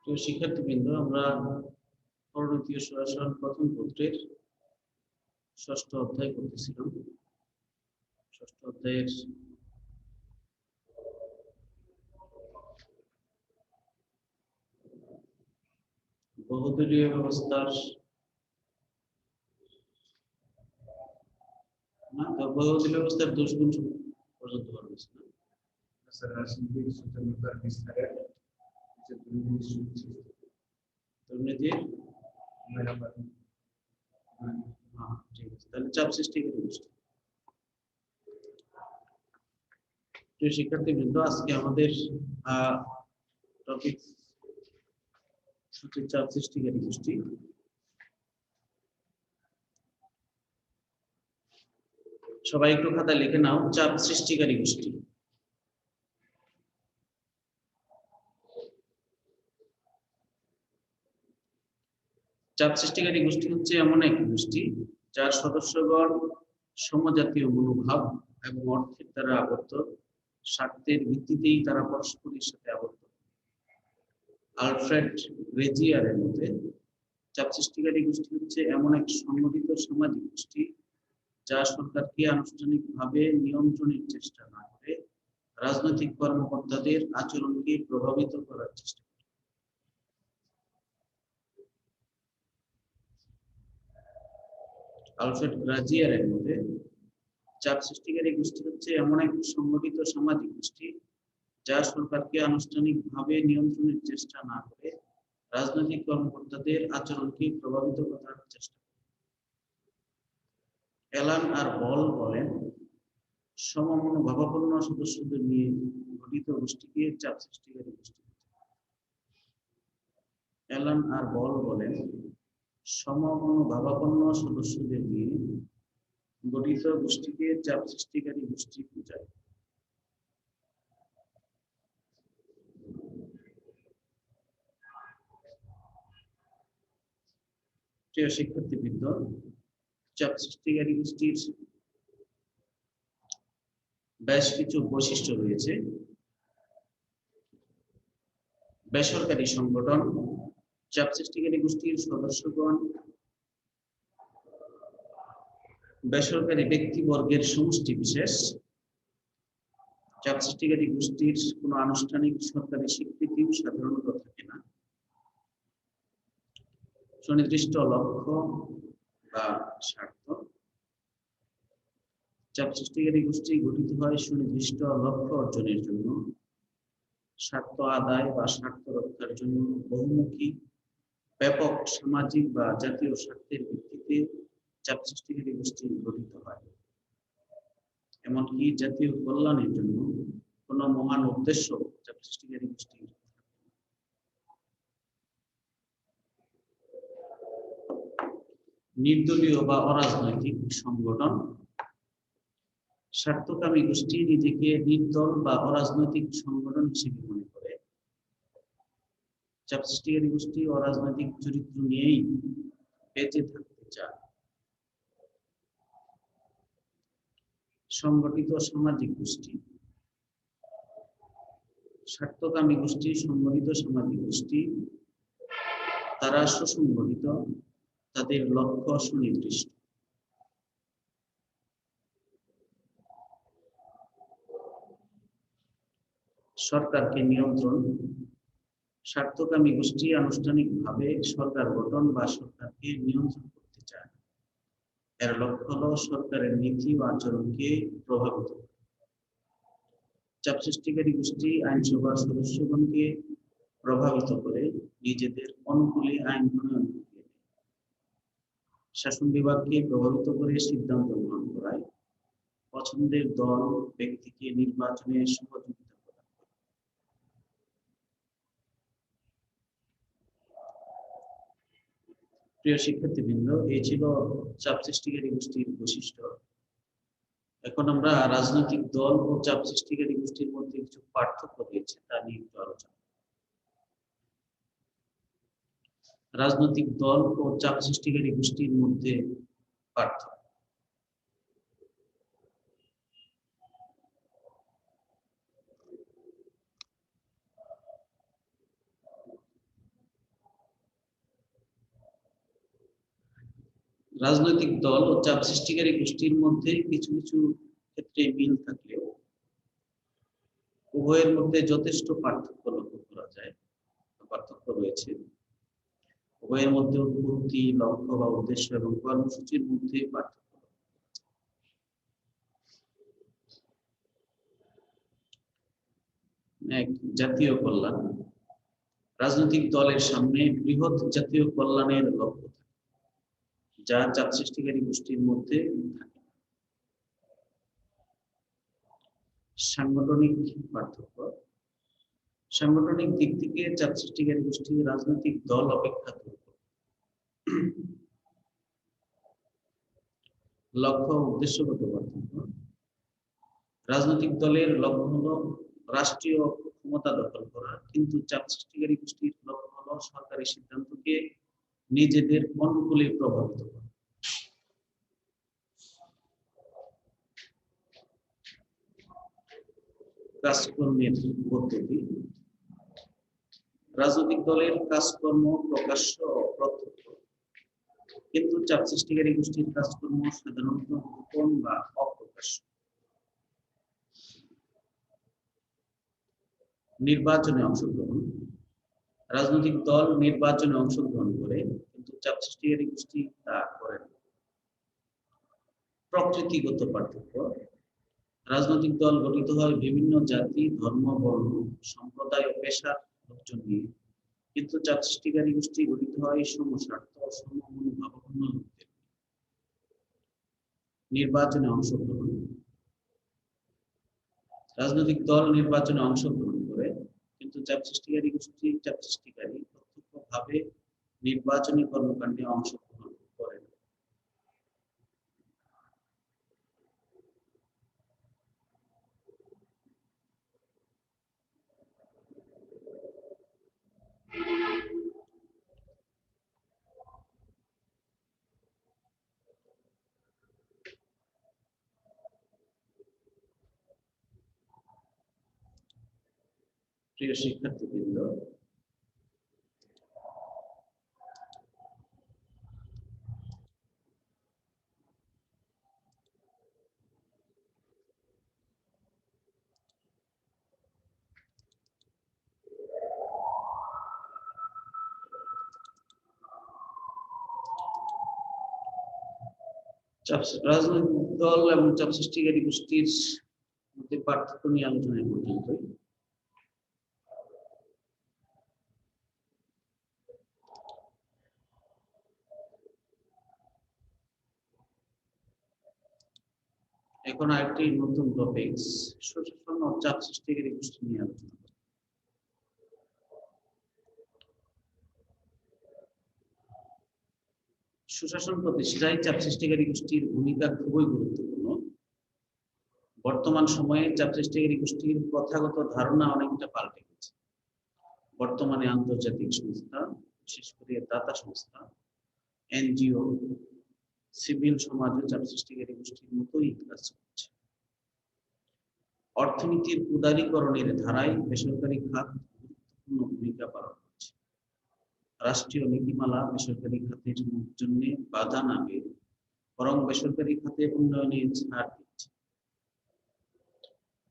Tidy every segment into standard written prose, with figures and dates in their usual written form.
প্রিয় শিক্ষার্থীবৃন্দ, আমরা পরবর্তী সরাসরি প্রথম পত্রের ষষ্ঠ অধ্যায় করতেছিলাম। ষষ্ঠ অধ্যায়ের বহুদলীয় ব্যবস্থার বহুদলীয় ব্যবস্থার দোষগুণ পর্যন্ত বলেছি না? রাজনৈতিক সচেতনতার বিস্তারের দুর্নীতির ঠিক আছে, তাহলে চাপ সৃষ্টিকারী গোষ্ঠী। প্রিয় শিক্ষার্থীবৃন্দ, আজকে আমাদের টপিক হচ্ছে চাপ সৃষ্টিকারী গোষ্ঠী। সবাই একটু খাতা লিখে নাও, চাপ সৃষ্টিকারী গোষ্ঠী। চাপ সৃষ্টিকারী গোষ্ঠী হচ্ছে এমন এক গোষ্ঠী যার সদস্যগণ সমজাতীয় মনোভাব এবং অর্থের দ্বারা আবদ্ধ, স্বার্থের ভিত্তিতেই তারা পরস্পরের সাথে আবদ্ধ। আলফ্রেড রেজিয়ারের মতে চাপ সৃষ্টিকারী গোষ্ঠী হচ্ছে এমন এক সংগঠিত সামাজিক গোষ্ঠী যা সরকারকে আনুষ্ঠানিকভাবে নিয়ন্ত্রণের চেষ্টা না করে রাজনৈতিক কর্মকর্তাদের আচরণকে প্রভাবিত করার চেষ্টা করে। আলফ্রেড রাজিয়ারের মতে চাপ সৃষ্টিকারী গোষ্ঠী হচ্ছে এমন এক সংগঠিত সামাজিক গোষ্ঠী যা সরকারকে আনুষ্ঠানিকভাবে নিয়ন্ত্রণের চেষ্টা না করে রাজনৈতিক কর্মকর্তাদের আচরণকে প্রভাবিত করার চেষ্টা করে। অ্যালান আর বল বলেন, সমমনোভাবাপন্ন সদস্যদের নিয়ে গঠিত গোষ্ঠীকে চাপ সৃষ্টিকারী গোষ্ঠী। অ্যালান আর বল বলেন, সমমনোভাবাপন্ন সদস্যদের নিয়ে গঠিত গোষ্ঠীকে চাপ সৃষ্টিকারী গোষ্ঠী বোঝায়। প্রিয় শিক্ষার্থীবৃন্দ, চাপ সৃষ্টিকারী গোষ্ঠীর বেশ কিছু বৈশিষ্ট্য রয়েছে। বেসরকারি সংগঠন, চাপ সৃষ্টিকারী গোষ্ঠীর সদস্যগণ বেসরকারি ব্যক্তিবর্গের সমষ্টি বিশেষ। চাপ সৃষ্টিকারী গোষ্ঠীর কোনো আনুষ্ঠানিক সরকারি স্বীকৃতিও সাধারণত থাকে না। সুনির্দিষ্ট লক্ষ্য বা স্বার্থ, চাপ সৃষ্টিকারী গোষ্ঠী গঠিত হয় সুনির্দিষ্ট লক্ষ্য অর্জনের জন্য, স্বার্থ আদায় বা স্বার্থ রক্ষার জন্য বহুমুখী ব্যাপক সামাজিক বা জাতীয় স্বার্থের ভিত্তিতে চাপ সৃষ্টিকারী গোষ্ঠী গঠিত হয়। এমনকি জাতীয় কল্যাণের জন্য কোন মহান উদ্দেশ্য চাপ সৃষ্টিকারী গোষ্ঠী। নির্দলীয় বা অরাজনৈতিক সংগঠন, স্বার্থকামী গোষ্ঠী নিজেকে নির্দল বা অরাজনৈতিক সংগঠন হিসেবে মনে করে। চাপ সৃষ্টিকারী গোষ্ঠী অরাজনৈতিক চরিত্র নিয়েই বেঁচে থাকতে চায়। সংগঠিত সামাজিক গোষ্ঠী, স্বার্থকামী গোষ্ঠী সংগঠিত সামাজিক গোষ্ঠী, তারা সুসংগঠিত, তাদের লক্ষ্য সুনির্দিষ্ট। সরকারকে নিয়ন্ত্রণ, স্বার্থকামী গোষ্ঠী আনুষ্ঠানিকভাবে সরকার গঠন বা সরকারকে নিয়ন্ত্রণ করতে চায়। এর লক্ষ্য হল সরকারের নীতি ও আচরণকে প্রভাবিত করা। চাপ সৃষ্টিকারী গোষ্ঠী আইনসভার সদস্যগণকে প্রভাবিত করে নিজেদের অনুকূলে আইন প্রণয়ন করিয়ে দেয়। শাসন বিভাগকে প্রভাবিত করে সিদ্ধান্ত গ্রহণ করায়। পছন্দের দল ব্যক্তিকে নির্বাচনে সহযোগিতা করে। প্রিয় শিক্ষার্থীবৃন্দ, এই ছিল চাপ সৃষ্টিকারী গোষ্ঠীর বৈশিষ্ট্য। এখন আমরা রাজনৈতিক দল ও চাপ সৃষ্টিকারী গোষ্ঠীর মধ্যে কিছু পার্থক্য রয়েছে তা নিয়ে একটু আলোচনা। রাজনৈতিক দল ও চাপ সৃষ্টিকারী গোষ্ঠীর মধ্যে পার্থক্য। রাজনৈতিক দল ও চাপ সৃষ্টিকারী গোষ্ঠীর মধ্যে কিছু কিছু ক্ষেত্রে মিল থাকলেও উভয়ের মধ্যে যথেষ্ট পার্থক্য লক্ষ্য করা যায়, পার্থক্য রয়েছে। উভয়ের মধ্যে উৎপত্তি, লক্ষ্য বা উদ্দেশ্য এবং কর্মসূচির মধ্যে পার্থক্য। এক, জাতীয় কল্যাণ। রাজনৈতিক দলের সামনে বৃহৎ জাতীয় কল্যাণের লক্ষ্য থাকে, যা চাপ সৃষ্টিকারী গোষ্ঠীর মধ্যে থাকে। সাংগঠনিক পার্থক্য। সাংগঠনিক দিক থেকে চাপ সৃষ্টিকারী গোষ্ঠী রাজনৈতিক দল অপেক্ষা দুর্বল। লক্ষ্য ও উদ্দেশ্যগত পার্থক্য। রাজনৈতিক দলের লক্ষ্য হলো রাষ্ট্রীয় ক্ষমতা দখল করা, কিন্তু চাপ সৃষ্টিকারী গোষ্ঠীর লক্ষ্য হলো সরকারি সিদ্ধান্তকে নিজেদের অনুকূলে প্রভাবিত করা। কাজকর্মের পদ্ধতি। রাজনৈতিক দলের কাজকর্ম প্রকাশ্য ও প্রত্যক্ষ, কিন্তু চাপ সৃষ্টিকারী গোষ্ঠীর কাজকর্ম সাধারণত গোপন বা অপ্রকাশ্য। নির্বাচনে অংশগ্রহণ। রাজনৈতিক দল নির্বাচনে অংশগ্রহণ করে, কিন্তু চাপ সৃষ্টিকারী গোষ্ঠী তা করে না। প্রকৃতিগত পার্থক্য। রাজনৈতিক দল গঠিত হয় বিভিন্ন জাতি, ধর্ম, বর্ণ, সম্প্রদায় ও পেশার লোকজন নিয়ে, কিন্তু চাপ সৃষ্টিকারী গোষ্ঠী গঠিত হয় সমস্বার্থ ও সমমনোভাবাপন্ন লোকদের। নির্বাচনে অংশগ্রহণ। রাজনৈতিক দল নির্বাচনে অংশগ্রহণ করে, কিন্তু চাপ সৃষ্টিকারী গোষ্ঠী প্রত্যক্ষভাবে নির্বাচনী কর্মকাণ্ডে অংশগ্রহণ করে না। প্রিয় শিক্ষার্থীবৃন্দ, রাজনৈতিক দল এবং চাপ সৃষ্টিকারী গোষ্ঠীর মধ্যে পার্থক্য নিয়ে আলোচনা পর্যন্ত। এখন আরেকটি নতুন টপিক, সুশাসন ও চাপ সৃষ্টিকারী গোষ্ঠী নিয়ে আলোচনা করব। সুশাসন প্রতিষ্ঠায় চাপ সৃষ্টিকারী গোষ্ঠীর ভূমিকা খুবই গুরুত্বপূর্ণ। বর্তমান সময়ে চাপ সৃষ্টিকারী গোষ্ঠীর প্রথাগত ধারণা অনেকটা পাল্টে গেছে। বর্তমানে আন্তর্জাতিক সংস্থা, বিশেষ করে দাতা সংস্থা, এনজিও, সিভিল সমাজও চাপ সৃষ্টিকারী গোষ্ঠীর মতোই কাজ করছে। অর্থনীতির উদারীকরণের ধারায় বেসরকারি খাত গুরুত্বপূর্ণ ভূমিকা পালন করছে। রাষ্ট্রীয় নীতিমালা বেসরকারি খাতের জন্য বাধা না পেয়ে বরং বেসরকারি খাতের উন্নয়নে ছাড় দিচ্ছে।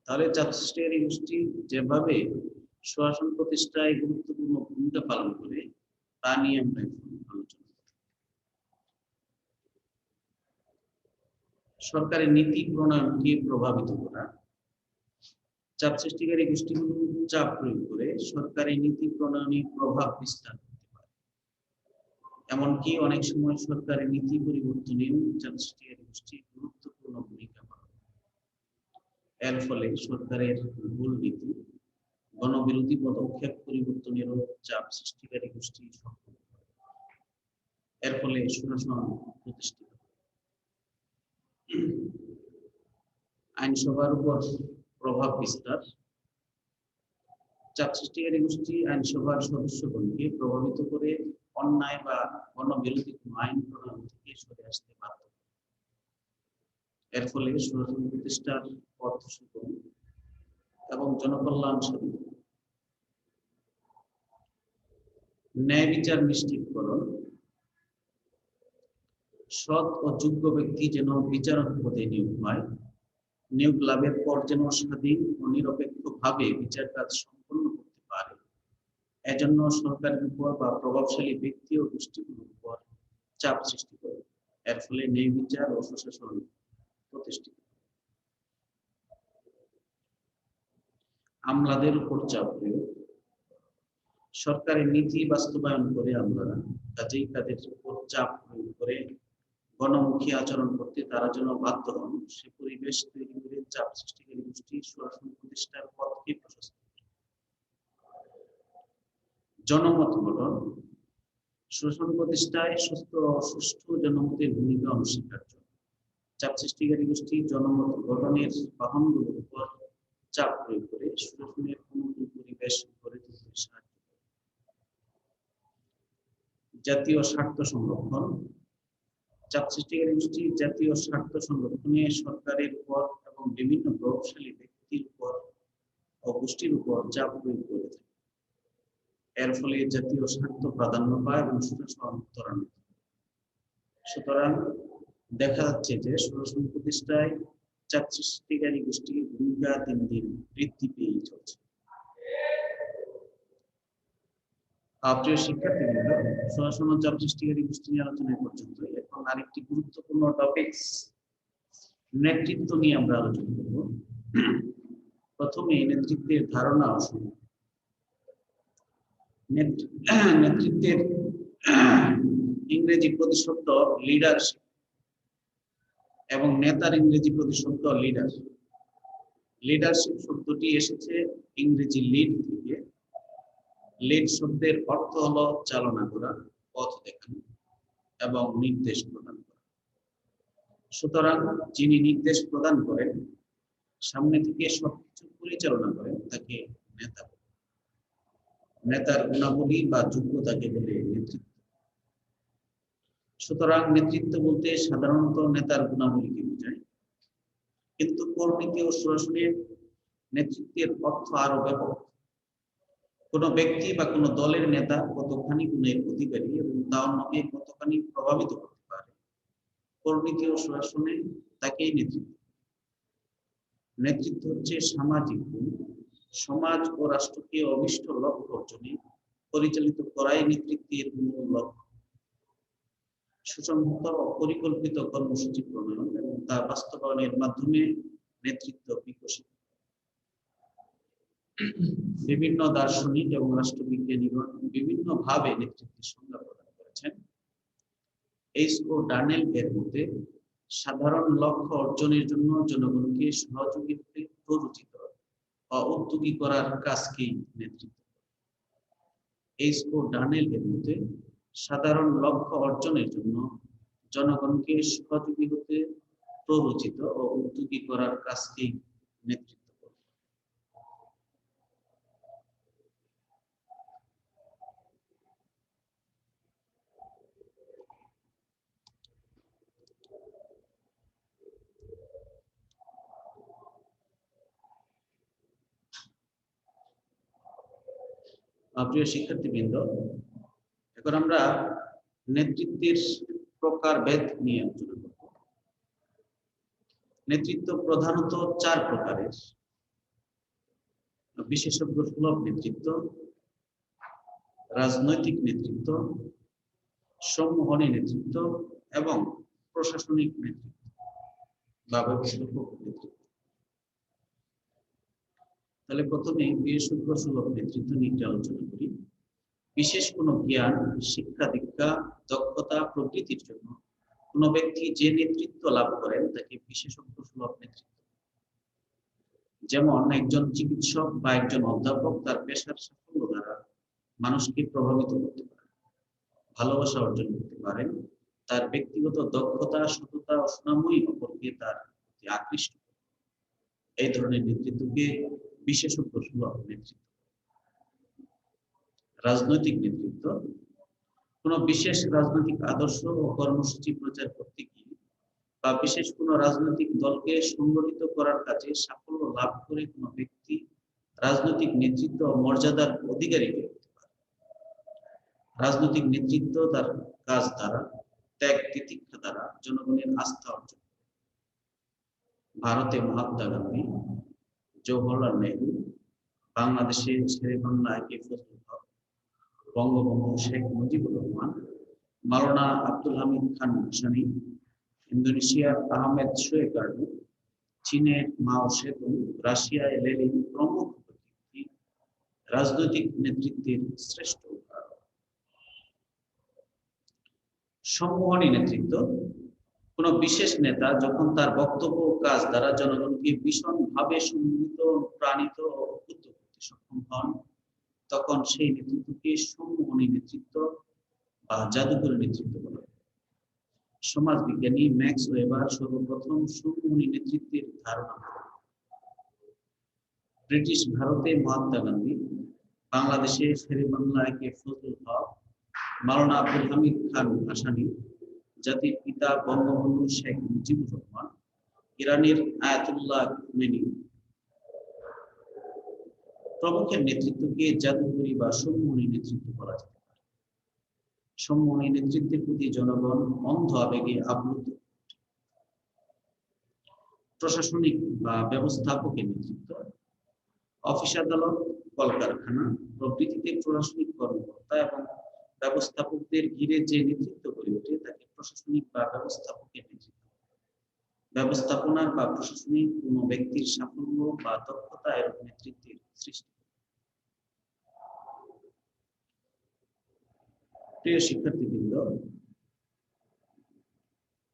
তাহলে চাপ সৃষ্টিকারী গোষ্ঠী যেভাবে সুশাসন প্রতিষ্ঠায় গুরুত্বপূর্ণ ভূমিকা পালন করে তা নিয়ে আমরা এখন আলোচনা করব। সরকারের নীতি প্রণয়নকে প্রভাবিত করা। চাপ সৃষ্টিকারী গোষ্ঠীগুলো চাপ প্রয়োগ করে সরকারি নীতি প্রণয়নে প্রভাব বিস্তার করতে পারে। এমনকি অনেক সময় সরকারি নীতি পরিবর্তনেও চাপ সৃষ্টিকারী গোষ্ঠী গুরুত্বপূর্ণ ভূমিকা পালন করে। এর ফলে সরকারের ভুল নীতি, গণবিরোধী পদক্ষেপ পরিবর্তনেরও চাপ সৃষ্টিকারী গোষ্ঠী সক্ষম করে। এর ফলে সুশাসন প্রতিষ্ঠিত। আইনসভার উপর প্রভাব বিস্তার। চাপ সৃষ্টিকারী গোষ্ঠী আইনসভার সদস্যগণকে প্রভাবিত করে অন্যায় বা গণবিরোধী কোনো আইন প্রণয়ন থেকে সরে আসতে বাধ্য করে। এর ফলে সুশাসন প্রতিষ্ঠার পথ সুগম এবং জনকল্যাণ সাধিত। ন্যায় বিচার নিশ্চিতকরণ। সৎ ও যোগ্য ব্যক্তি যেন বিচারক পদে নিয়োগ হয়, নিয়োগ লাভের পর যেন স্বাধীন ও নিরপেক্ষভাবে বিচার কাজ সম্পন্ন করতে পারে, এজন্য সরকারের উপর বা প্রভাবশালী ব্যক্তি ও গোষ্ঠীগুলোর উপর চাপ সৃষ্টি করে। এর ফলে ন্যায় বিচার ও সুশাসন প্রতিষ্ঠিত। আমলাদের উপর চাপ প্রয়োগ। সরকারের নীতি বাস্তবায়ন করে আমলারা কাজেই তাদের উপর চাপ প্রয়োগ করে গণমুখী আচরণ করতে তারা যেন বাধ্য হন, সে পরিবেশ তৈরি করে চাপ সৃষ্টিকারী গোষ্ঠী সুশাসন প্রতিষ্ঠার পথকে প্রশস্ত করে। জনমত গঠন। সুশাসন প্রতিষ্ঠায় সুষ্ঠু জনমতের ভূমিকা অনস্বীকার্য। চাপ সৃষ্টিকারী গোষ্ঠী জনমত গঠনের বাহনগুলোর উপর চাপ প্রয়োগ করে সুশাসনের অনুকূল পরিবেশ গড়ে তুলতে সাহায্য করে। জাতীয় স্বার্থ সংরক্ষণ। চাপ সৃষ্টিকারী গোষ্ঠী জাতীয় স্বার্থ সংরক্ষণে সরকারের উপর এবং বিভিন্ন প্রভাবশালী ব্যক্তির উপর ও গোষ্ঠীর উপর চাপ প্রয়োগ করে থাকে। এর ফলে জাতীয় স্বার্থ প্রাধান্য পায় এবং সুশাসন ত্বরান্বিত হয়। সুতরাং দেখা যাচ্ছে যে সুশাসন প্রতিষ্ঠায় চাপ সৃষ্টিকারী গোষ্ঠীর ভূমিকা দিন দিন বৃদ্ধি পেয়ে চলছে। প্রিয় শিক্ষার্থীবৃন্দ, সুশাসন ও চাপ সৃষ্টিকারী গোষ্ঠী নিয়ে আলোচনা পর্যন্ত। এখন আরেকটি গুরুত্বপূর্ণ টপিকস নেতৃত্ব নিয়ে আমরা আলোচনা করব। প্রথমে নেতৃত্বের ধারণা ও সময়। নেতৃত্বের ইংরেজি প্রতিশব্দ লিডারশিপ এবং নেতার ইংরেজি প্রতিশব্দ লিডার। লিডারশিপ শব্দটি এসেছে ইংরেজি লিড থেকে। লিড শব্দের অর্থ হলো চালনা করা, পথ দেখানো এবং নির্দেশ প্রদান করা। সুতরাং যিনি নির্দেশ প্রদান করেন, সামনে থেকে সবকিছু পরিচালনা করেন, তাকে নেতা বলে। নেতার গুণাবলী বা যোগ্যতাকে বলে নেতৃত্ব। সুতরাং নেতৃত্ব বলতে সাধারণত নেতার গুণাবলীকে বোঝায়, কিন্তু কর্মীকে ও সুশাসনের নেতৃত্বের অর্থ আরো ব্যাপক। কোনো ব্যক্তি বা কোনো দলের নেতা কতখানি গুণের অধিকারী এবং তা অন্যকে কতখানি প্রভাবিত করতে পারে, কর্মীকে ও সুশাসনে তাকেই নেতৃত্ব। নেতৃত্ব হচ্ছে সামাজিক গুণ। সমাজ ও রাষ্ট্রকে অভিষ্ট লক্ষ্য অর্জনে পরিচালিত করাই নেতৃত্বের মূল লক্ষ্য। সুসংহত ও পরিকল্পিত কর্মসূচি প্রণয়ন এবং তা বাস্তবায়নের মাধ্যমে নেতৃত্ব বিকশিত। বিভিন্ন দার্শনিক এবং রাষ্ট্রবিজ্ঞানীগণ বিভিন্ন ভাবে নেতৃত্বের সংজ্ঞা প্রদান করেছেন। এইচও ডানেল এর মতে সাধারণ লক্ষ্য অর্জনের জন্য জনগণকে সহযোগী হতে প্ররোচিত ও উদ্যোগী করার কাজকেই নেতৃত্ব। এইচও ডানেল এর মতে সাধারণ লক্ষ্য অর্জনের জন্য জনগণকে সহযোগী হতে প্ররোচিত ও উদ্যোগী করার কাজকেই নেতৃত্ব। প্রিয় শিক্ষার্থীবৃন্দ, এখন আমরা নেতৃত্বের প্রকারভেদ নিয়ে আলোচনা করব। নেতৃত্ব প্রধানত 4 প্রকারের: বিশেষজ্ঞ সুলভ নেতৃত্ব, রাজনৈতিক নেতৃত্ব, সম্মোহনী নেতৃত্ব এবং প্রশাসনিক নেতৃত্ব বা ব্যবস্থাপক নেতৃত্ব। তাহলে প্রথমে বিশেষজ্ঞ সুলভ নেতৃত্ব নিয়ে আলোচনা করি। বিশেষ কোনো জ্ঞান, শিক্ষা দীক্ষা, দক্ষতা প্রভৃতির জন্য কোনো ব্যক্তি যে নেতৃত্ব লাভ করেন তাকে বিশেষজ্ঞ সুলভ নেতৃত্ব। যেমন একজন চিকিৎসক বা একজন অধ্যাপক তার পেশার সাফল্য দ্বারা মানুষকে প্রভাবিত করতে পারেন, ভালোবাসা অর্জন করতে পারেন। তার ব্যক্তিগত দক্ষতা, সততা ও সুনামই অপরকে তার প্রতি আকৃষ্ট করে। এই ধরনের নেতৃত্বকে বিশেষজ্ঞ সুলভ নেতৃত্ব। রাজনৈতিক নেতৃত্ব কোনো বিশেষ রাজনৈতিক আদর্শ ও কর্মসূচি প্রচার করতে গিয়ে বা বিশেষ কোনো রাজনৈতিক দলকে সংগঠিত করার কাজে সাফল্য লাভ করে কোনো ব্যক্তি রাজনৈতিক নেতৃত্ব ও মর্যাদার অধিকারী হতে পারে। রাজনৈতিক নেতৃত্ব তার কাজ দ্বারা ত্যাগ তিতিক্ষা দ্বারা জনগণের আস্থা অর্জন। ভারতে মহাত্মা গান্ধী, জওহরলাল নেহরু, বাংলাদেশে শেরে বাংলা একে ফজলুল হক, বঙ্গবন্ধু শেখ মুজিবুর রহমান, মাওলানা আব্দুল হামিদ খান ভাসানী, ইন্দোনেশিয়ার আহমেদ শোয়েকার্ডু, চীনের মাও সেতুং, রাশিয়ায় লেনিন প্রমুখ ব্যক্তি রাজনৈতিক নেতৃত্বের শ্রেষ্ঠ উদাহরণ। সম্মোহনী নেতৃত্ব: কোন বিশেষ নেতা যখন তার বক্তব্য ও কাজ দ্বারা জনগণকে ভীষণভাবে সম্মোহিত, প্রাণিত ও উদ্বুদ্ধ করতে সক্ষম হন, তখন সেই নেতৃত্বকে সম্মোহনী নেতৃত্ব বা জাদুকরী নেতৃত্ব বলা হয়। সমাজবিজ্ঞানী ম্যাক্স ওয়েবার সর্বপ্রথম সম্মোহনী নেতৃত্বের ধারণা দেন। ব্রিটিশ ভারতে মহাত্মা গান্ধী, বাংলাদেশে শেরে বাংলা একে ফজলুল হক, মাওলানা আব্দুল হামিদ খান ভাসানী, জাতির পিতা বঙ্গবন্ধু শেখ মুজিবুর রহমান, ইরানের আয়াতুল্লাহ খুমেনি প্রমুখের নেতৃত্বকে জাদুকরী বা সম্মোহনী নেতৃত্ব বলা যেতে পারে। সম্মোহনী নেতৃত্বের প্রতি জনগণ অন্ধ আবেগে আপ্লুত। প্রশাসনিক বা ব্যবস্থাপকের নেতৃত্ব: অফিস আদালত, কলকারখানা প্রভৃতিতে প্রশাসনিক কর্মকর্তা এবং ব্যবস্থাপকদের ঘিরে যে নেতৃত্ব গড়ে ওঠে তাকে প্রশাসনিক বা ব্যবস্থাপকের নেতৃত্ব। ব্যবস্থাপনার বা প্রশাসনিক কোনো ব্যক্তির সাফল্য বা দক্ষতা এর নেতৃত্বের সৃষ্টি। প্রিয় শিক্ষার্থীবৃন্দ,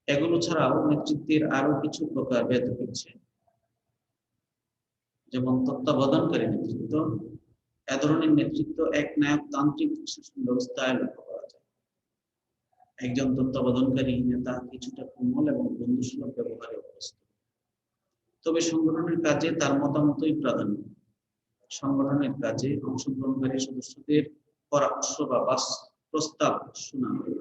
এগুলো ছাড়াও নেতৃত্বের আরো কিছু প্রকার ভেদ রয়েছে, যেমন তত্ত্বাবধানকারী নেতৃত্ব। এ ধরনের নেতৃত্ব একনায়কতান্ত্রিক শাসন ব্যবস্থায় লক্ষ্য করা যায়। একজন তত্ত্বাবধানকারী নেতা কিছুটা কোমল এবং বন্ধুসুলভ ব্যবহারে অভ্যস্ত, তবে সংগঠনের কাজে তার মতামতই প্রাধান্য। সংগঠনের কাজে অংশগ্রহণকারী সদস্যদের পরামর্শ বা প্রস্তাব শোনা হয়।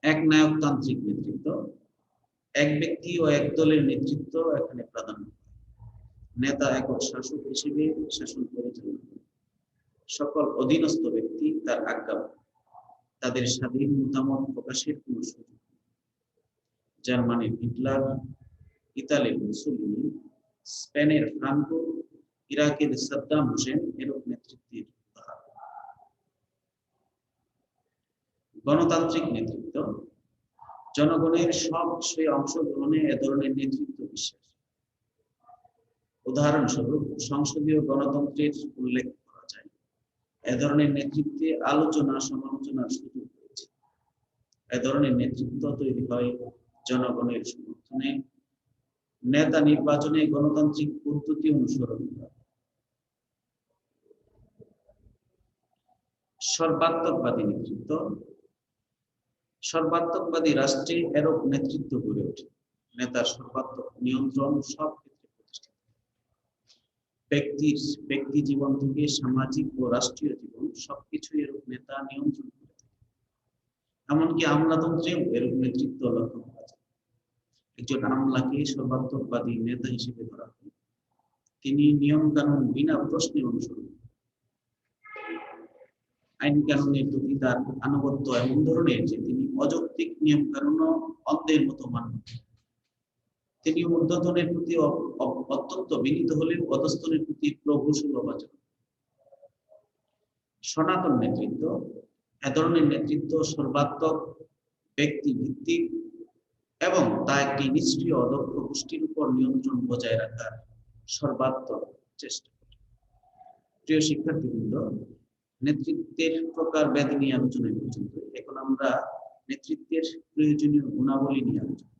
একনায়কতান্ত্রিক নেতৃত্ব: এক ব্যক্তি ও এক দলের নেতৃত্ব এখানে প্রাধান্য। নেতা একক শাসক হিসেবে শাসন পরিচালনা করে। সকল অধীনস্থ ব্যক্তি তার আজ্ঞা, তাদের স্বাধীন মতামত প্রকাশের কোন সুযোগ নেই। জার্মানির হিটলার, ইতালির মুসোলিনি, স্পেনের ফ্রাঙ্কো, ইরাকের সাদ্দাম হোসেন এরূপ নেতৃত্বের উদাহরণ। গণতান্ত্রিক নেতৃত্ব: জনগণের সব বিষয়ে অংশগ্রহণে এ ধরনের নেতৃত্ব বিশ্বাস। উদাহরণস্বরূপ সংসদীয় গণতন্ত্রের উল্লেখ করা যায়। এ ধরনের নেতৃত্বে আলোচনা সমালোচনার সুযোগ রয়েছে। এ ধরনের নেতৃত্ব তৈরি হয় জনগণের সমর্থনে। নেতা নির্বাচনে গণতান্ত্রিক পদ্ধতি অনুসরণ করা। সর্বাত্মকবাদী নেতৃত্ব: সর্বাত্মকবাদী রাষ্ট্রে এরূপ নেতৃত্ব গড়ে ওঠে। নেতার সর্বাত্মক নিয়ন্ত্রণ সব ক্ষেত্রে প্রতিষ্ঠিত। ব্যক্তি জীবন থেকে সামাজিক ও রাষ্ট্রীয় জীবন সবকিছু এরূপ নেতা নিয়ন্ত্রণ করে থাকে। এমনকি আমলাতন্ত্রেও এরূপ নেতৃত্ব লক্ষ্য করা যায়। একজন আমলাকে সর্বাত্মকবাদী নেতা হিসেবে ধরা হয়। তিনি নিয়ম কানুন বিনা প্রশ্নে অনুসরণ করেন। আইন কানুনের প্রতি তার আনুগত্য এমন ধরনের যে তিনি অযৌক্তিক নিয়ম কানুন অন্ধের মতো মানেন। তিনি ঊর্ধ্বতনের প্রতি অত্যন্ত বিনীত হলেও অধস্তনের প্রতি প্রভুসুলভ আচরণ। সনাতন নেতৃত্ব: এ ধরনের নেতৃত্ব সর্বাত্মক, ব্যক্তি ভিত্তিক এবং তা একটি নিষ্ক্রিয় অদক্ষ গোষ্ঠীর উপর নিয়ন্ত্রণ বজায় রাখার সর্বাত্মক চেষ্টা করে। প্রিয় শিক্ষার্থীবৃন্দ, নেতৃত্বের প্রকার ভেদ নিয়ে আলোচনা পর্যন্ত। এখন আমরা নেতৃত্বের প্রয়োজনীয় গুণাবলী নিয়ে আলোচনা।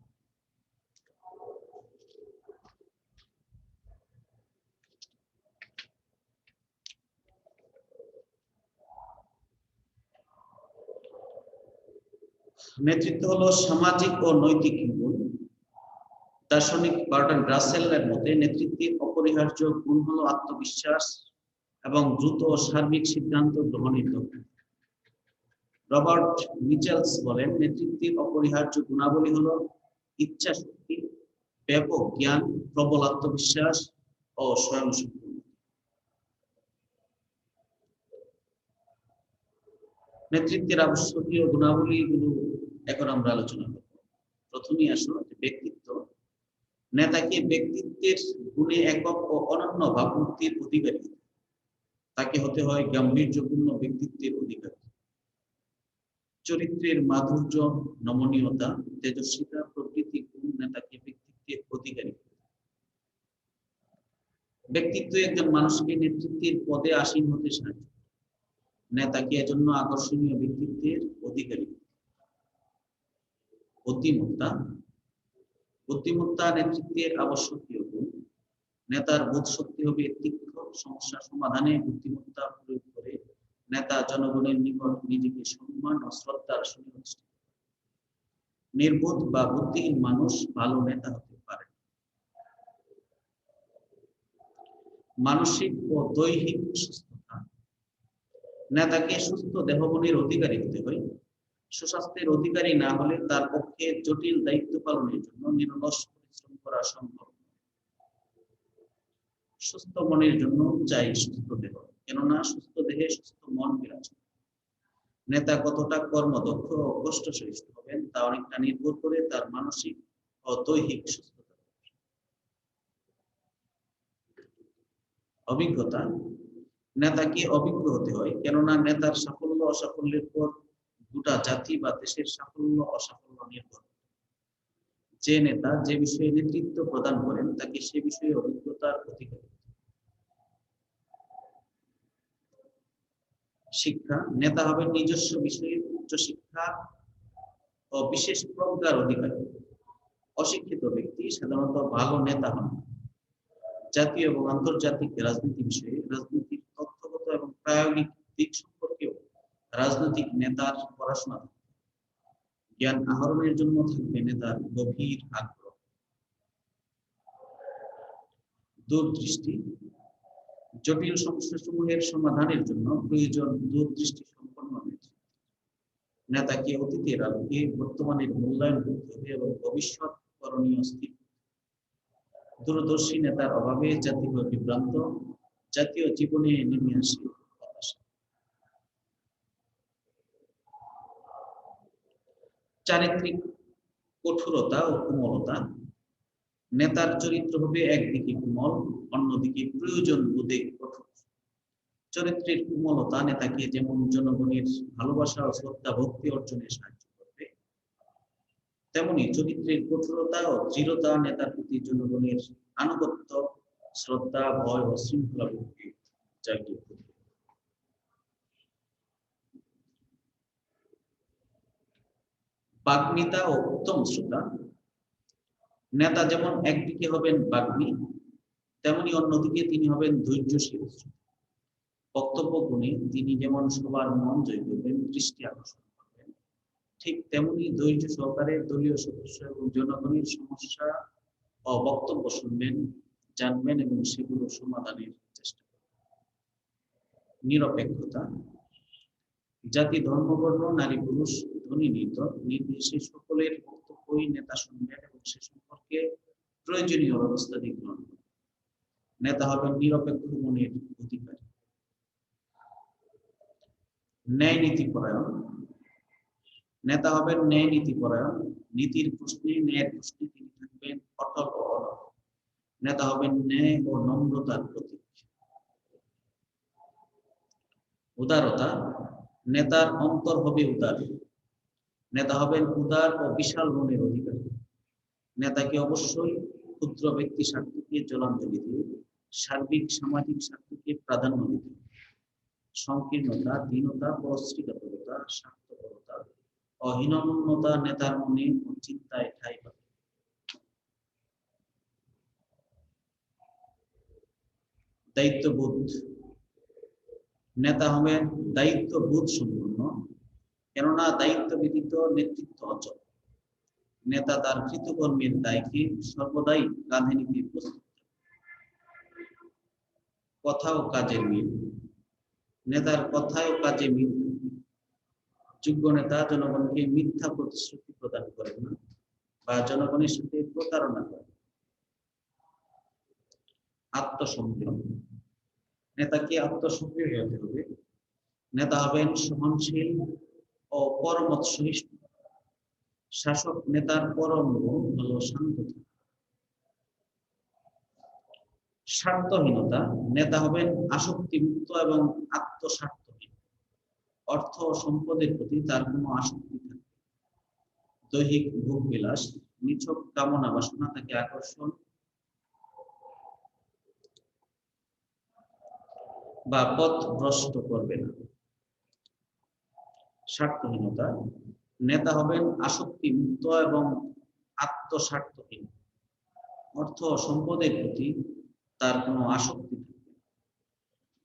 নেতৃত্ব হলো সামাজিক ও নৈতিক গুণ। দার্শনিক বার্ট্রান্ড রাসেলের মতে নেতৃত্বের অপরিহার্য গুণ হলো আত্মবিশ্বাস এবং দ্রুত ও সার্বিক সিদ্ধান্ত গ্রহণের দক্ষতা। রবার্ট মিচেলস বলেন, নেতৃত্বের অপরিহার্য গুণাবলী হলো ইচ্ছা শক্তি, ব্যাপক জ্ঞান, প্রবল আত্মবিশ্বাস ও স্বয়ংসম্পূর্ণ। নেতৃত্বের আবশ্যকীয় গুণাবলীগুলো এখন আমরা আলোচনা করব। প্রথমেই আসো যে ব্যক্তিত্ব। নেতাকে ব্যক্তিত্বের গুণে একক ও অনন্য ভাবমূর্তির অধিকারী। তাকে হতে হয় গাম্ভীর্যপূর্ণ ব্যক্তিত্বের অধিকারী। চরিত্রের মাধুর্য, নমনীয়তা, তেজস্বিতা প্রভৃতি গুণ নেতাকে ব্যক্তিত্বের অধিকারী। ব্যক্তিত্ব একজন মানুষকে নেতৃত্বের পদে আসীন হতে সাহায্য করে। নেতাকে এজন্য আকর্ষণীয় ব্যক্তিত্বের অধিকারী। বুদ্ধিমত্তা। বুদ্ধিমত্তা নেতৃত্বের আবশ্যকীয় গুণ। নেতার বোধশক্তি হবে তীক্ষ্ণ, সমস্যা সমাধানে বুদ্ধিমত্তা প্রয়োগ করে নেতা জনগণের নিকট নিজেকে সম্মান ও শ্রদ্ধার সুনির্দিষ্ট। নির্বোধ বা বুদ্ধিহীন মানুষ ভালো নেতা হতে পারে। মানসিক ও দৈহিক সুস্থতা। নেতাকে সুস্থ দেহমনের অধিকারী হতে হয়। সুস্বাস্থ্যের অধিকারী না হলে তার পক্ষে জটিল দায়িত্ব পালনের জন্য নিরলস পরিশ্রম করা সম্ভব। সুস্থ মনের জন্য চাই সুস্থ দেহ, কেননা সুস্থ দেহে সুস্থ মন বিরাজ করে। নেতা কতটা কর্মদক্ষ ও কষ্ট সহিষ্ণু হবেন তা অনেকটা নির্ভর করে তার মানসিক ও দৈহিক সুস্থতা। অভিজ্ঞতা। নেতাকে অভিজ্ঞ হতে হয়, কেননা নেতার সাফল্য অসাফল্যের পর গোটা জাতি বা দেশের সাফল্য অসাফল্য নির্ভর। যে নেতা যে বিষয়ে নেতৃত্ব প্রদান করেন তাকে সে বিষয়ে অভিজ্ঞতার অধিকারী। শিক্ষা। নেতা হবেন নিজস্ব বিষয়ে উচ্চ শিক্ষা ও বিশেষ প্রজ্ঞার অধিকারী। অশিক্ষিত ব্যক্তি সাধারণত ভালো নেতা হন। জাতীয় এবং আন্তর্জাতিক রাজনীতি বিষয়ে, রাজনীতির তথ্যগত এবং প্রায়োগিক দিক সম্পর্কেও রাজনৈতিক নেতার পড়াশোনা থাকবে। জ্ঞান আহরণের জন্য থাকবে নেতার গভীর আগ্রহ। দূরদৃষ্টি। জটিল সমস্যাসমূহের সমাধানের জন্য প্রয়োজন দূরদৃষ্টি সম্পন্ন নেতৃত্ব। নেতাকে অতীতের আলোকে বর্তমানের মূল্যায়ন করতে হবে এবং ভবিষ্যৎ করণীয় স্থির। দূরদর্শী নেতার অভাবে জাতি হয় বিভ্রান্ত, জাতীয় জীবনে নেমে আসে হতাশা। চারিত্রিক কঠোরতা ও কোমলতা। নেতার চরিত্র হবে একদিকে কোমল, অন্যদিকে প্রয়োজন বোধে কঠোর। চরিত্রের কোমলতা নেতাকে যেমন জনগণের ভালোবাসা ও শ্রদ্ধা ভক্তি অর্জনে সাহায্য করবে, তেমনি চরিত্রের কঠোরতা ও দৃঢ়তা নেতার প্রতি জনগণের আনুগত্য, শ্রদ্ধা, ভয় ও শৃঙ্খলা বোধকে জাগিয়ে তুলবে। বাগ্মিতা ও উত্তম শ্রোতা। নেতা যেমন একদিকে হবেন বাগ্মী, তেমনি অন্যদিকে তিনি হবেন ধৈর্যশীল। বক্তব্য গুণে তিনি যেমন সবার মন জয় করবেন, দৃষ্টি আকর্ষণ করবেন, ঠিক তেমনি ধৈর্য সহকারে দলীয় সদস্য এবং জনগণের সমস্যা ও বক্তব্য শুনবেন, জানবেন এবং সেগুলো সমাধানের চেষ্টা করবেন। নিরপেক্ষতা। জাতি, ধর্ম, বর্ণ, নারী, পুরুষ, ধনী, নির্বিশেষে সকলের বক্তব্যই নেতা শুনবেন এবং সে সম্পর্কে প্রয়োজনীয় ব্যবস্থা গ্রহণ করবেন। নেতা হবেন নিরপেক্ষ মনের অধিকারী। ন্যায় নীতি পরায়ণ। নেতা হবেন ন্যায় নীতি পরায়ণ। নীতির প্রশ্নে, ন্যায়ের প্রশ্নে তিনি থাকবেন অটল ও অনড়। নেতা হবেন ন্যায় ও নম্রতার প্রতীক। উদারতা। নেতার অন্তর হবে উদার। নেতা হবেন উদার ও বিশাল মনের অধিকারী। নেতাকে অবশ্যই ক্ষুদ্র ব্যক্তি স্বার্থকে জলাঞ্জলি দিয়ে সার্বিক সামাজিক স্বার্থকে প্রাধান্য দিতে হবে। সংকীর্ণতা, দীনতা, পরশ্রীকাতরতা, স্বার্থপরতা, অহীনমন্যতা নেতার মনে ও চিন্তায় ঠাঁই পাবে। দায়িত্ববোধ। নেতা হবেন দায়িত্ববোধ সম্পন্ন, কেননা দায়িত্ব ব্যতীত নেতৃত্ব অচল। নেতা তার কৃতকর্মের দায়কে সর্বদাই কাঁধে নিতে প্রস্তুত। কথা ও কাজের মিল। নেতার কথায় ও কাজে মিল। যোগ্য নেতা জনগণকে মিথ্যা প্রতিশ্রুতি প্রদান করেন না বা জনগণের সাথে প্রতারণা করেন। আত্মসংযম। নেতাকে আত্মসংযমী হতে হবে, নেতা হবেন সহনশীল ও পরমত সহিষ্ণু। শাসক নেতার পরম গুণ হলো শান্ত থাকা। স্বার্থহীনতা, নেতা হবেন আসক্তিমুক্ত এবং আত্মস্বার্থহীন। অর্থ ও সম্পদের প্রতি তার কোনো আসক্তি থাকবে না। দৈহিক ভোগ বিলাস, নিছক কামনা বাসনা তাকে আকর্ষণ বা পথ ভ্রষ্ট করবে না। স্বার্থহীনতা, নেতা হবেন আসক্তি মুক্ত এবং আত্মস্বার্থহীন। অর্থ ও সম্পদের প্রতি তার কোনো আসক্তি থাকবে না।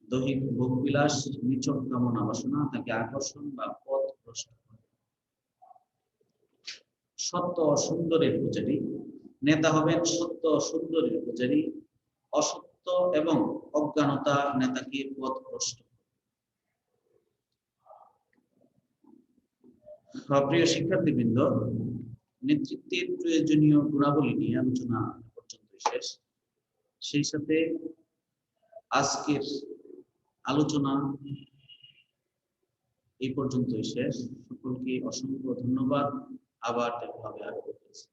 দৈহিক ভোগ বিলাস, নিছক কামনা বাসনা তাকে আকর্ষণ বা পথ ভ্রষ্ট করবে। সত্য ও সুন্দরের পূজারী, নেতা হবেন সত্য ও সুন্দরের পূজারী। অসত্য এবং অজ্ঞানতা নেতাকে পথ ভ্রষ্ট করবে। প্রিয় শিক্ষার্থীবৃন্দ, নেতৃত্বের প্রয়োজনীয় গুণাবলী নিয়ে আলোচনা পর্যন্তই শেষ। সেই সাথে আজকের আলোচনা এই পর্যন্তই শেষ। সকলকে অসংখ্য ধন্যবাদ। আবার দেখা হবে আগামী ক্লাসে।